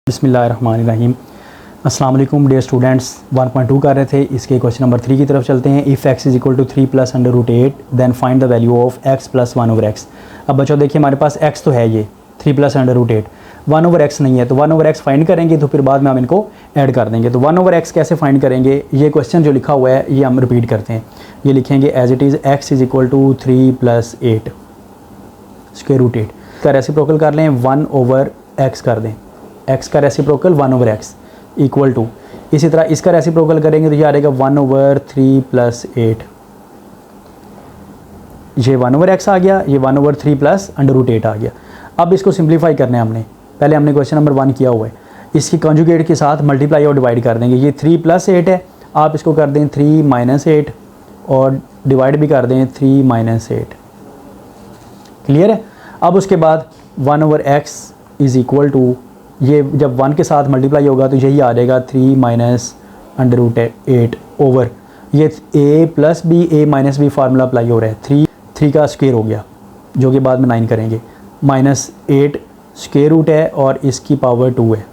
बिस्मिल्लाहिर्रहमानिर्रहीम। अस्सलाम वालेकुम डियर स्टूडेंट्स। 1.2 कर रहे थे, इसके क्वेश्चन नंबर 3 की तरफ चलते हैं। If x is equal to 3 plus under root 8 then find the value of x plus 1 over x। अब बच्चों देखिए, हमारे पास x तो है, ये 3 plus under root 8, 1 over x नहीं है, तो 1 ओवर x फाइंड करेंगे तो फिर बाद में हम इनको ऐड कर देंगे। तो 1 ओवर x कैसे फाइंड करेंगे, ये क्वेश्चन जो लिखा हुआ है ये हम रिपीट करते हैं। ये लिखेंगे as it is x is equal to 3 plus 8 square root 8 का रेसिप्रोकल कर लें, 1 ओवर x कर दें, x का reciprocal 1 over x equal to, इसी तरह इसका रेसिप्रोकल करेंगे तो ये आ जाएगा 1 ओवर 3 प्लस 8। ये 1 ओवर x आ गया, ये 1 ओवर 3 प्लस अंडर रूट 8 आ गया। अब इसको सिंप्लीफाई करना है हमने, पहले हमने क्वेश्चन नंबर 1 किया हुआ है, इसकी कॉन्जुगेट के साथ मल्टीप्लाई और डिवाइड कर देंगे। ये 3 प्लस 8 है, आप इसको कर दें 3 माइनस 8 और डिवाइड भी कर दें 3 माइनस 8। क्लियर है। अब उसके बाद 1 over x is equal to, ये जब 1 के साथ मल्टीप्लाई होगा तो यही आ जाएगा 3 माइनस अंडर रूट 8 ओवर, ये a plus b a minus b formula apply हो रहा है। 3 का स्क्वायर हो गया जो कि बाद में 9 करेंगे, माइनस 8 स्क्वायर रूट है और इसकी पावर 2 है।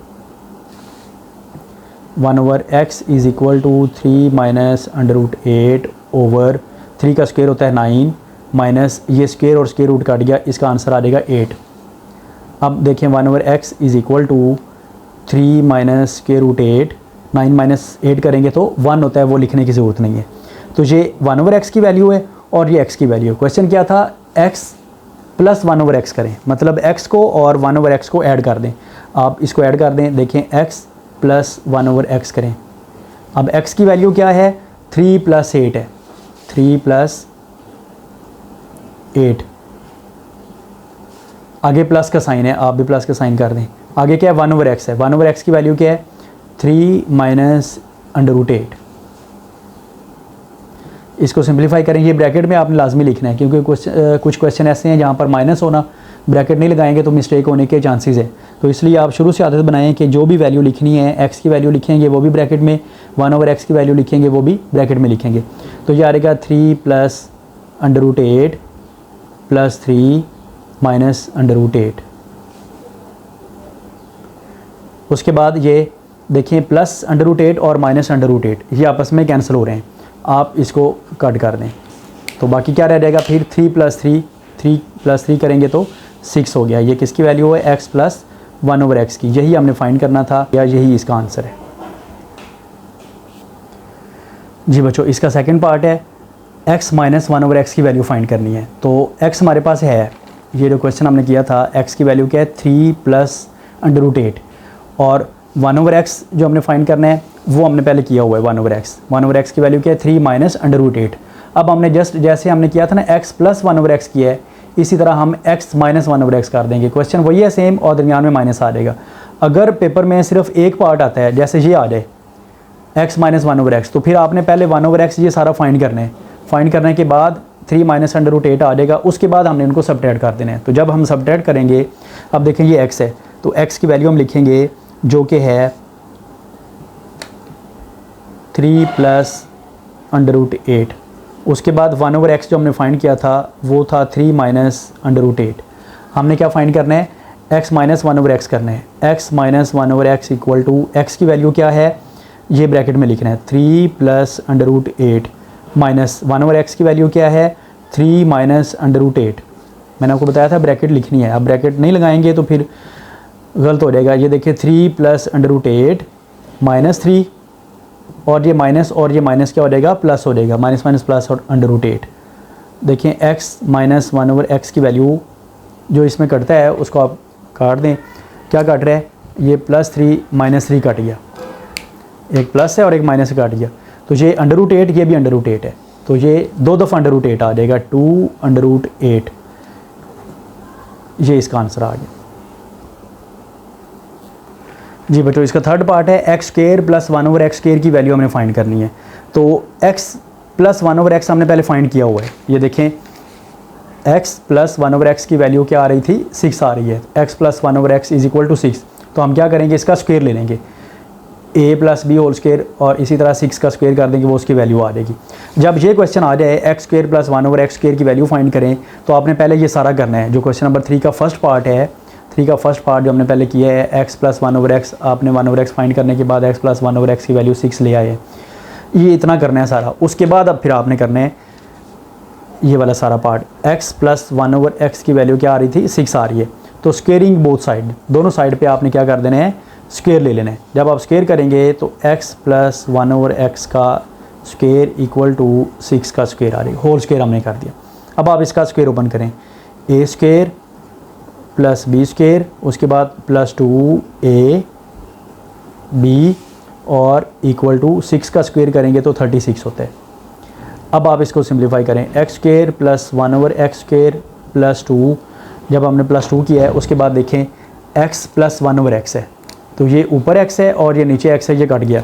1 over x is equal to 3 minus under root 8 over 3 का स्क्वायर होता है 9 माइनस ये स्क्वायर और स्क्वायर रूट काट गया, इसका आंसर आ जाएगा 8। अब देखें 1 over x is equal to 3 minus square root 8, 9 minus 8 करेंगे तो 1 होता है, वो लिखने की ज़रूरत नहीं है। तो ये 1 ओवर x की वैल्यू है और ये x की वैल्यू है। क्वेश्चन क्या था, x प्लस 1 ओवर x करें, मतलब x को और 1 ओवर x को ऐड कर दें। आप इसको ऐड कर दें, देखें x प्लस 1 ओवर x करें। अब x की वैल्यू क्या है, 3 प्लस 8 है, 3 प्लस 8, आगे प्लस का साइन है, आप भी प्लस का साइन कर दें। आगे क्या है, 1 ओवर x है, 1 ओवर x की वैल्यू क्या है, 3 माइनस अंडर रूट 8। इसको सिंप्लीफाई करेंगे, ये ब्रैकेट में आपने लाजमी लिखना है क्योंकि कुछ क्वेश्चन ऐसे हैं जहाँ पर माइनस होना, ब्रैकेट नहीं लगाएंगे तो मिस्टेक होने के चांसेस है। तो इसलिए आप शुरू से आदत बनाएं कि जो भी वैल्यू लिखनी है, x की वैल्यू लिखेंगे वो भी ब्रैकेट में, 1 ओवर x की वैल्यू लिखेंगे वो भी ब्रैकेट में लिखेंगे। तो ये आ रहेगा 3 plus under root 8 plus 3 minus under root 8। उसके बाद ये देखिए प्लस अंडर रूट 8 और माइनस अंडर रूट 8 ये आपस में कैंसिल हो रहे हैं, आप इसको कट कर दें तो बाकी क्या रह जाएगा, फिर 3 प्लस 3 करेंगे तो 6 हो गया। ये किसकी वैल्यू है, x प्लस 1 ओवर x की, यही हमने फाइंड करना था या यही इसका आंसर है। जी बच्चों, इसका सेकंड पार्ट है x माइनस 1 ओवर x की वैल्यू फाइंड करनी है। तो x हमारे पास है, ये जो क्वेश्चन हमने किया था, x की वैल्यू क्या है, 3 प्लस अंडर रूट 8 और 1 ओवर x जो हमने फाइंड करना है वो हमने पहले किया हुआ है। 1 ओवर x की वैल्यू क्या है, 3 माइनस अंडर रूट 8। अब हमने जस्ट जैसे हमने किया था ना x प्लस 1 ओवर x किया है, इसी तरह हम x माइनस 1 ओवर x कर देंगे। क्वेश्चन वही है सेम और दरमियान में माइनस आ जाएगा। अगर पेपर में सिर्फ एक पार्ट आता है, जैसे ये आ जाए x माइनस 1 ओवर x, तो फिर आपने पहले 1 ओवर x ये सारा फाइंड करना है। फाइंड करने के बाद 3 माइनस अंडर रूट 8 आ जाएगा, उसके बाद हमने उनको सबट्रैक्ट कर देना है। तो जब हम सबट्रैक्ट करेंगे, अब देखें ये x है, तो x की वैल्यू हम लिखेंगे जो कि है 3 प्लस अंडर रूट 8। उसके बाद 1 ओवर x जो हमने फाइंड किया था वो था 3 माइनस अंडर रूट 8। हमने क्या फाइंड करना है, x माइनस 1 ओवर x करना है। x minus 1 over x equal to, x की वैल्यू क्या है, ये ब्रैकेट में लिखना है, 3 plus under root 8 minus 1 over x की वैल्यू क्या है, 3 माइनस अंडर रूट 8। मैंने आपको बताया था ब्रैकेट लिखनी है, अब ब्रैकेट नहीं लगाएंगे तो फिर गलत हो जाएगा। ये देखिए 3 प्लस अंडर रूट 8 माइनस 3 और ये माइनस क्या हो जाएगा, प्लस हो जाएगा, माइनस माइनस प्लस और अंडर रूट 8। देखें x माइनस 1 ओवर x की वैल्यू जो इसमें कटता है उसको आप काट दें, क्या काट रहा है, ये प्लस 3 माइनस 3 कट गया, एक प्लस है और एक माइनस काट गया, तो ये अंडर रूट 8, ये भी अंडर रूट 8 है, तो ये 2 दफ़ा अंडर रूट 8 आ जाएगा, 2 अंडर रूट 8, ये इसका आंसर आ गया। जी बच्चों, इसका थर्ड पार्ट है x square plus 1 over x square की वैल्यू हमने फाइंड करनी है। तो x प्लस 1 ओवर x हमने पहले फाइंड किया हुआ है। ये देखें x प्लस 1 ओवर x की वैल्यू क्या आ रही थी, 6 आ रही है। x plus 1 over x is equal to 6, तो हम क्या करेंगे, इसका स्क्वायर ले लेंगे, a plus b whole square और इसी तरह 6 का स्क्वायर कर देंगे, वो उसकी वैल्यू आ जाएगी। जब ये क्वेश्चन आ जाए x square plus 1 over x square की वैल्यू फाइंड करें, तो आपने पहले ये सारा करना है जो क्वेश्चन नंबर 3 का फर्स्ट पार्ट है, 3 का फर्स्ट पार्ट जो हमने पहले किया है x प्लस 1/x, आपने 1/x फाइंड करने के बाद x प्लस 1/x की वैल्यू 6 ले आए, ये इतना करना है सारा। उसके बाद अब फिर आपने करना है ये वाला सारा पार्ट, x प्लस 1/x की वैल्यू क्या आ रही थी, 6 आ रही है। तो स्केयरिंग बोथ साइड, दोनों साइड पे आपने क्या कर देना है, स्केयर ले लेना है। जब आप स्केयर करेंगे तो x प्लस 1/x का स्केयर इक्वल टू 6 का स्केयर आ रही है, होल स्केयर हमने कर दिया। अब आप इसका स्केयर ओपन करें, a square plus b square, उसके बाद प्लस 2ab और इक्वल टू 6 का स्क्वायर करेंगे तो 36 होता है। अब आप इसको सिंप्लीफाई करें, x square plus 1/x square plus 2, जब हमने प्लस 2 किया है उसके बाद देखें x प्लस 1/x है, तो ये ऊपर x है और ये नीचे x है, ये कट गया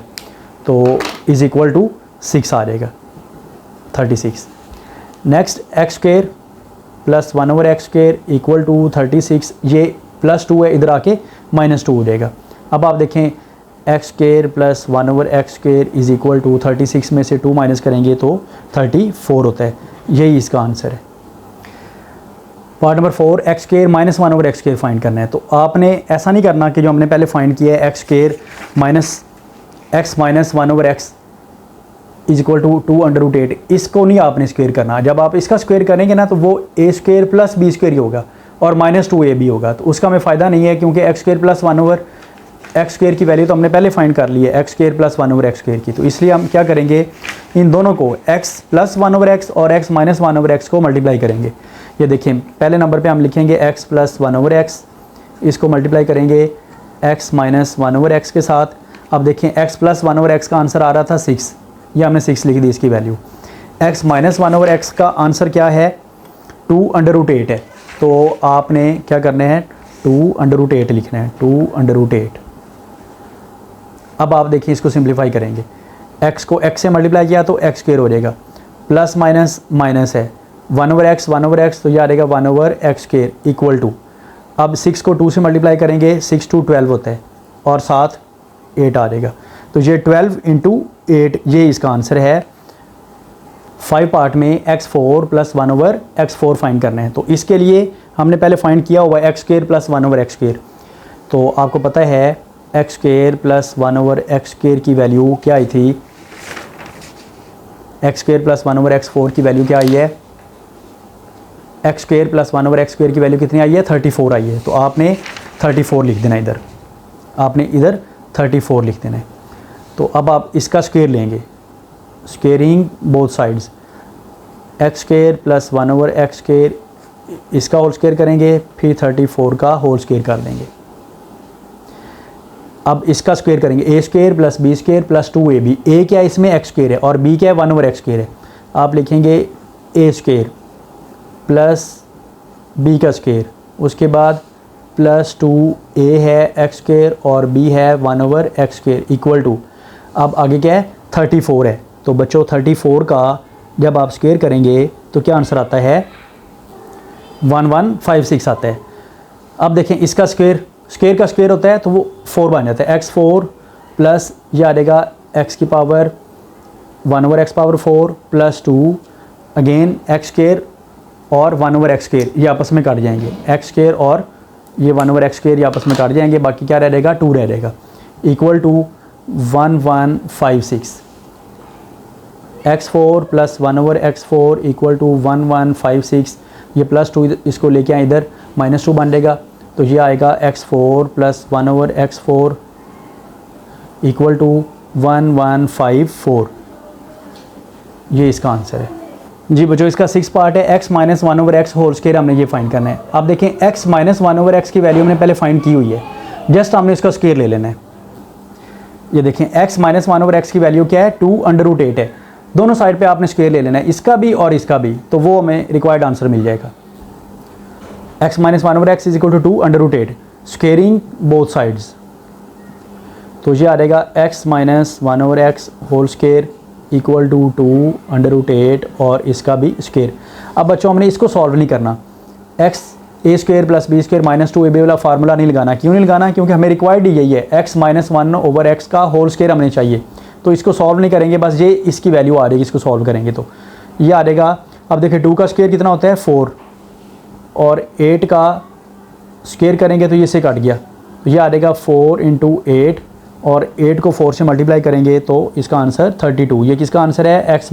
तो इज़ इक्वल टू 6 आ जाएगा 36। Next x square plus 1/x square equal to 36, ये प्लस 2 है इधर आके -2 हो जाएगा। अब आप देखें x square plus 1/x square is equal to 36 में से 2 माइनस करेंगे तो 34 होता है। यही इसका आंसर है। Part number 4, x square minus 1/x square find करना है। तो आपने ऐसा नहीं करना कि जो हमने पहले फाइंड किया है x square minus x minus 1/x is equal to 2√8, इसको नहीं आपने स्क्वायर करना। जब आप इसका स्क्वायर करेंगे ना तो वो a square plus b square ही होगा और -2ab होगा, तो उसका हमें फ़ायदा नहीं है क्योंकि x square plus 1/x square की वैल्यू तो हमने पहले फाइंड कर ली है, x square plus 1/x square की। तो इसलिए हम क्या करेंगे, इन दोनों को x प्लस 1/x और x माइनस 1/x को मल्टीप्लाई करेंगे। ये देखें पहले नंबर पे हम लिखेंगे x प्लस 1/x, इसको मल्टीप्लाई करेंगे x माइनस 1/x के साथ। अब देखें x प्लस 1/x का आंसर आ रहा था 6, ये हमने 6 लिख दी इसकी वैल्यू। x माइनस 1/x का आंसर क्या है, 2√8 है, तो आपने क्या करना है 2√8 लिखना है, 2√8। अब आप देखिए इसको सिंप्लीफाई करेंगे, x को x से मल्टीप्लाई किया तो x स्क्वायर हो जाएगा, प्लस माइनस माइनस है, 1/x तो ये आ जाएगा 1/x स्क्वायर इक्वल टू, अब 6 को 2 से मल्टीप्लाई करेंगे 6 2 12 होता है और साथ 8 आ जाएगा, तो ये 12 × 8 ये इसका आंसर है। 5 पार्ट में x4 प्लस 1/x4 फाइंड करना है। तो इसके लिए हमने पहले फाइंड किया हुआ x square plus 1/x square, तो आपको पता है x square plus 1/x square की वैल्यू क्या आई थी, x स्क्वायर प्लस 1/x4 की वैल्यू क्या आई है, x square plus 1/x square की वैल्यू कितनी आई है, 34 आई है। तो आपने 34 लिख देना, इधर आपने इधर 34 लिख देना है। तो अब आप इसका स्क्वायर लेंगे, squaring both sides, x square plus 1/x square, इसका होल स्क्वायर करेंगे, फिर 34 का होल स्क्वायर कर देंगे। अब इसका स्क्वायर करेंगे, a square plus b square plus 2ab, a क्या है इसमें x स्क्वायर है और b क्या है 1/x स्क्वायर है। आप लिखेंगे a स्क्वायर प्लस b का स्क्वायर, उसके बाद प्लस 2a है x स्क्वायर और b है 1/x स्क्वायर इक्वल टू, अब आगे क्या है 34 है। तो बच्चों 34 का जब आप स्क्वायर करेंगे तो क्या आंसर आता है, 1156 आता है। अब देखें इसका स्क्वायर, स्क्वायर का स्क्वायर होता है तो वो 4 बन जाता है, x4 प्लस ये आ जाएगा x की power 1/x power 4 plus 2 again x square और 1/x स्क्वायर ये आपस में काट जाएंगे, x स्क्वायर और ये 1/x स्क्वायर ये आपस में काट जाएंगे, बाकी क्या रह जाएगा 2 रह जाएगा equal to 1156। x4 plus 1/x4 equal to 1156, ये प्लस 2 इसको लेके आए इधर -2 बन जाएगा, तो ये आएगा x4 plus 1/x4 equal to 1154, ये इसका आंसर है। जी बच्चों इसका 6 पार्ट है, x minus 1/x whole square हमने ये फाइंड करना है। अब देखें x माइनस 1/x की वैल्यू हमने पहले फाइंड की हुई है, जस्ट हमने इसका स्क्वायर ले लेना है। ये देखें x माइनस 1/x की वैल्यू क्या है, 2√8 है, दोनों साइड पे आपने स्क्वायर ले लेना है, इसका भी और इसका भी, तो वो हमें रिक्वायर्ड आंसर मिल जाएगा। x minus 1/x is equal to 2√8, squaring both sides, तो ये आ जाएगा x minus 1/x whole square equal to 2√8 और इसका भी स्क्वायर। अब बच्चों हमने इसको सॉल्व नहीं करना, x a square plus b square minus 2ab वाला फार्मूला नहीं लगाना। क्यों नहीं लगाना, क्योंकि हमें रिक्वायर्ड यही है, x माइनस 1/x का होल स्क्वायर हमें चाहिए, तो इसको सॉल्व नहीं करेंगे, बस ये इसकी वैल्यू आ जाएगी, इसको सॉल्व करेंगे तो ये आ जाएगा। अब देखिए 2 का स्क्वायर कितना होता है 4 और 8 का स्क्वायर करेंगे तो ये से कट गया, तो ये आ जाएगा 4 × 8 और 8 को 4 से मल्टीप्लाई करेंगे तो इसका आंसर 32। ये किसका आंसर है? x -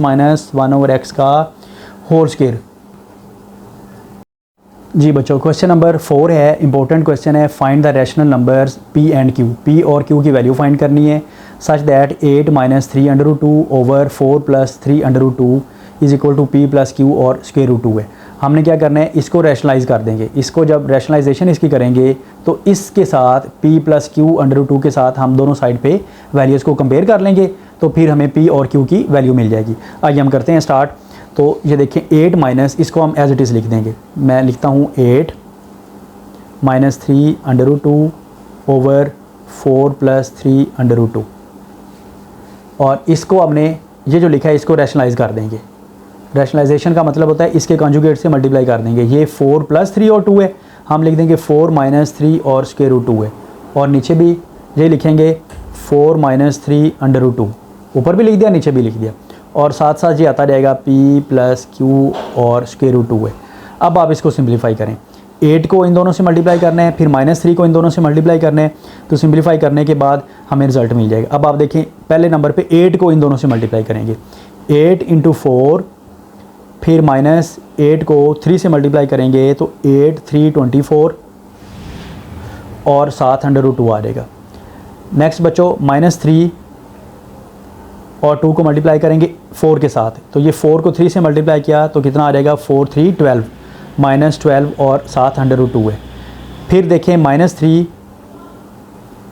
1/x का होल स्क्वायर। जी बच्चों, क्वेश्चन नंबर 4 है, इंपॉर्टेंट क्वेश्चन है। Find the rational numbers p and q। p और q की वैल्यू फाइंड करनी है such that 8 - 3√2 over 4 + 3√2 is equal to p + q और √2 है। हमने क्या करना है, इसको रैशनलाइज कर देंगे। इसको जब रैशनलाइजेशन इसकी करेंगे तो इसके साथ p + q √2 के साथ हम दोनों साइड पे वैल्यूज़ को कंपेयर कर लेंगे, तो फिर हमें p और q की वैल्यू मिल जाएगी। आइए हम करते हैं स्टार्ट। तो ये देखें 8 माइनस, इसको हम एज इट इज़ लिख देंगे। मैं लिखता हूँ 8 - 3√2 ओवर 4 + 3√2 और इसको हमने ये जो लिखा है इसको रैशनलाइज कर देंगे। रैशनलाइजेशन का मतलब होता है इसके कॉन्जुगेट से मल्टीप्लाई कर देंगे। ये 4 + 3 और 2 है, हम लिख देंगे 4 - 3 और √2 है, और नीचे भी ये लिखेंगे 4 - 3√2, ऊपर भी लिख दिया नीचे भी लिख दिया, और साथ साथ ये आता जाएगा p + q और √2 है। अब आप इसको सिंप्लीफाई करें। 8 को इन दोनों से मल्टीप्लाई करना है, फिर -3 को इन दोनों से मल्टीप्लाई करना है, तो सिंप्लीफाई करने के बाद हमें रिजल्ट मिल जाएगा। अब आप देखें पहले नंबर पे 8 को इन दोनों से मल्टीप्लाई करेंगे, 8 × 4, फिर -8 को 3 से मल्टीप्लाई करेंगे तो 8 × 3 = 24 और साथ √2 आ जाएगा। नेक्स्ट बच्चों -3 और 2 को मल्टीप्लाई करेंगे 4 के साथ, तो ये 4 को 3 से मल्टीप्लाई किया तो कितना आ जाएगा 4 × 3 = 12, -12 और साथ √2 है। फिर देखें -3,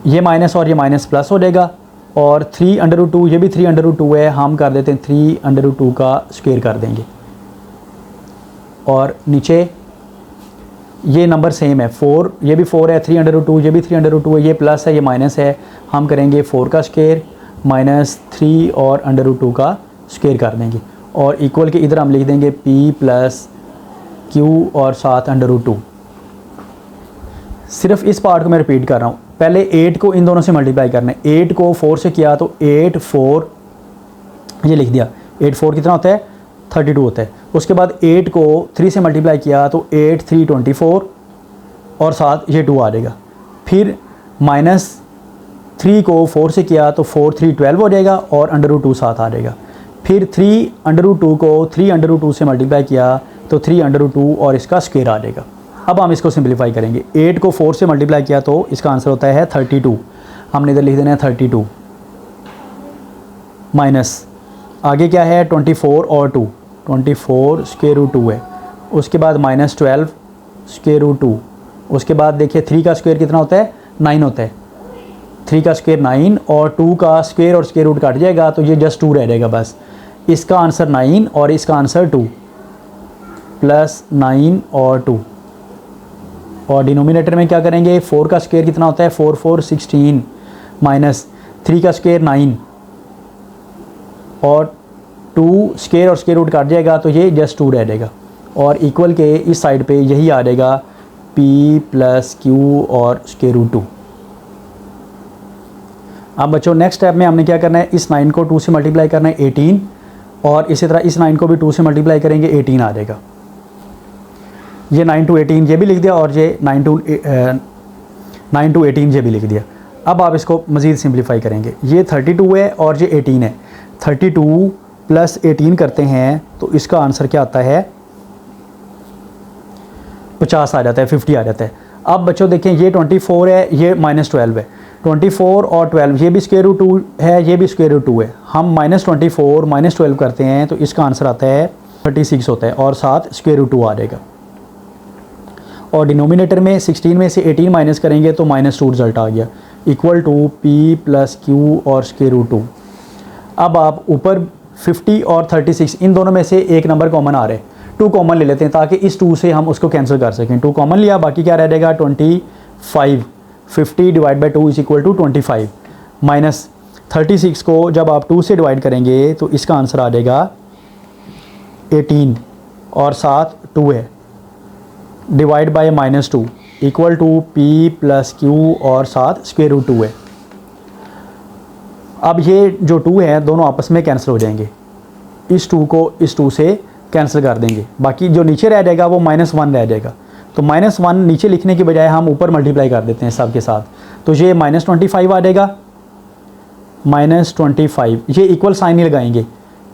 ये माइनस और ये माइनस प्लस हो जाएगा, और 3√2, ये भी 3√2 है, हम कर देते हैं 3√2 का स्क्वायर कर देंगे। और नीचे ये नंबर सेम है, 4, ये भी 4 है, 3√2, ये भी 3√2 है, ये प्लस है, ये माइनस है, हम करेंगे 4 का स्क्वायर -3 और √2 का स्क्वायर कर देंगे, और इक्वल के इधर हम लिख देंगे p + q और साथ √2। सिर्फ इस पार्ट को मैं रिपीट कर रहा हूँ। पहले 8 को इन दोनों से मल्टीप्लाई करना है, 8 को 4 से किया तो 8 4, ये लिख दिया, 8 4 कितना होता है 32 होता है। उसके बाद 8 को 3 से मल्टीप्लाई किया तो 8 × 3 = 24 और साथ ये 2 आ जाएगा। फिर -3 को 4 से किया तो 4 × 3 = 12 हो जाएगा और √2 साथ आ जाएगा। फिर 3√2 को 3√2 से मल्टीप्लाई किया तो 3√2 और इसका स्क्वायर आ जाएगा। अब हम इसको सिंप्लीफाई करेंगे। 8 को 4 से मल्टीप्लाई किया तो इसका आंसर होता है 32, हमने इधर लिख देना है 32, माइनस आगे क्या है 24 और 2, 24 √2 है, उसके बाद -12 √2, उसके बाद देखिए 3 का स्क्वायर कितना होता है 9 होता है, 3 का स्क्वायर 9 और 2 का स्क्वायर और स्क्वायर रूट काट जाएगा तो ये जस्ट 2 रह जाएगा बस। इसका आंसर 9 और इसका आंसर 2, +9 और 2, और डिनोमिनेटर में क्या करेंगे 4 का स्क्वायर कितना होता है 4 4 16 माइनस 3 का स्क्वायर 9 और 2 स्क्वायर और स्क्वायर रूट काट जाएगा तो ये जस्ट 2 रह जाएगा, और इक्वल के इस साइड पे यही आ जाएगा p + q और √2। अब बच्चों नेक्स्ट स्टेप में हमने क्या करना है, इस 9 को 2 से मल्टीप्लाई करना है 18, और इसी तरह इस 9 को भी 2 से मल्टीप्लाई करेंगे 18 आ जाएगा। ये 9 × 18 ये भी लिख दिया, और ये 9 × 18 ये भी लिख दिया। अब आप इसको मज़ीद सिंप्लीफाई करेंगे। ये 32 है और ये 18 है, 32 + 18 करते हैं तो इसका आंसर क्या आता है 50 आ जाता है, 50 आ जाता है। अब बच्चों देखें ये 24 है, ये -12 है, 24 और 12 ये भी √2 है, ये भी √2 है, हम -24 -12 करते हैं तो इसका आंसर आता है 36 होता है, और साथ √2 आ जाएगा। और डिनोमिनेटर में 16 में से 18 माइनस करेंगे तो -2 रिजल्ट आ गया, इक्वल टू p + q और √2। अब आप ऊपर 50 और 36 इन दोनों में से एक नंबर कॉमन आ रहे हैं, 2 कॉमन ले लेते हैं ताकि इस 2 से हम उसको कैंसिल कर सकें। 2 कॉमन लिया, बाकी क्या रह जाएगा 25, 50 / 2 = 25, माइनस 36 को जब आप 2 से डिवाइड करेंगे तो इसका आंसर आ जाएगा 18 और साथ 2 है, divide by -2 equal to p + q और साथ √2 है। अब ये जो 2 है दोनों आपस में कैंसिल हो जाएंगे, इस 2 को इस 2 से कैंसिल कर देंगे, बाकी जो नीचे रह जाएगा वो -1 रह जाएगा। तो -1 नीचे लिखने की बजाय हम ऊपर मल्टीप्लाई कर देते हैं सब के साथ, तो ये -25 आ जाएगा। -25 ये इक्वल साइन नहीं लगाएंगे।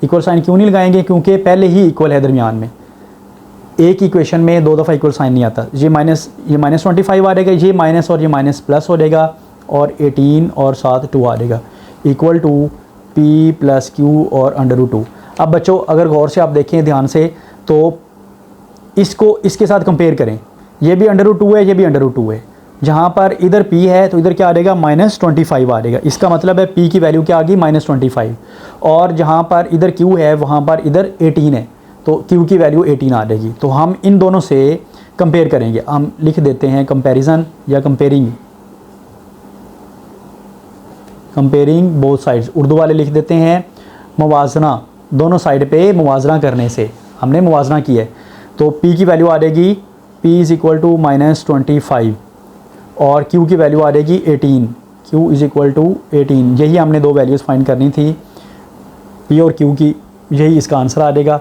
इक्वल साइन क्यों नहीं लगाएंगे? क्योंकि पहले ही इक्वल है दरमियान में, एक इक्वेशन में 2 दफ़ा इक्वल साइन नहीं आता। ये -25 आ जाएगा, ये माइनस और ये माइनस प्लस हो जाएगा, और 18 और साथ 2 आ जाएगा, इक्वल टू p + q और √2। अब बच्चों अगर गौर से आप देखें ध्यान से, तो इसको इसके साथ कंपेयर करें, ये भी √2 है, ये भी √2 है। जहाँ पर इधर p है तो इधर क्या आ जाएगा? -25 आ जाएगा। इसका मतलब है p की वैल्यू क्या आ गई? -25। और जहाँ पर इधर q है वहाँ पर इधर 18 है, तो q की वैल्यू 18 आ जाएगी। तो हम इन दोनों से कंपेयर करेंगे। हम लिख देते हैं कंपैरिजन या कंपेयरिंग बोथ साइड्स। उर्दू वाले लिख देते हैं मुवाजना, दोनों साइड पे मुवाजना करने से हमने मुवाजना किया है। तो p की वैल्यू आ जाएगी p = -25 और q की वैल्यू आ जाएगी 18, q = 18। यही हमने दो वैल्यूज़ फाइंड करनी थी, p और q की, यही इसका आंसर आ जाएगा।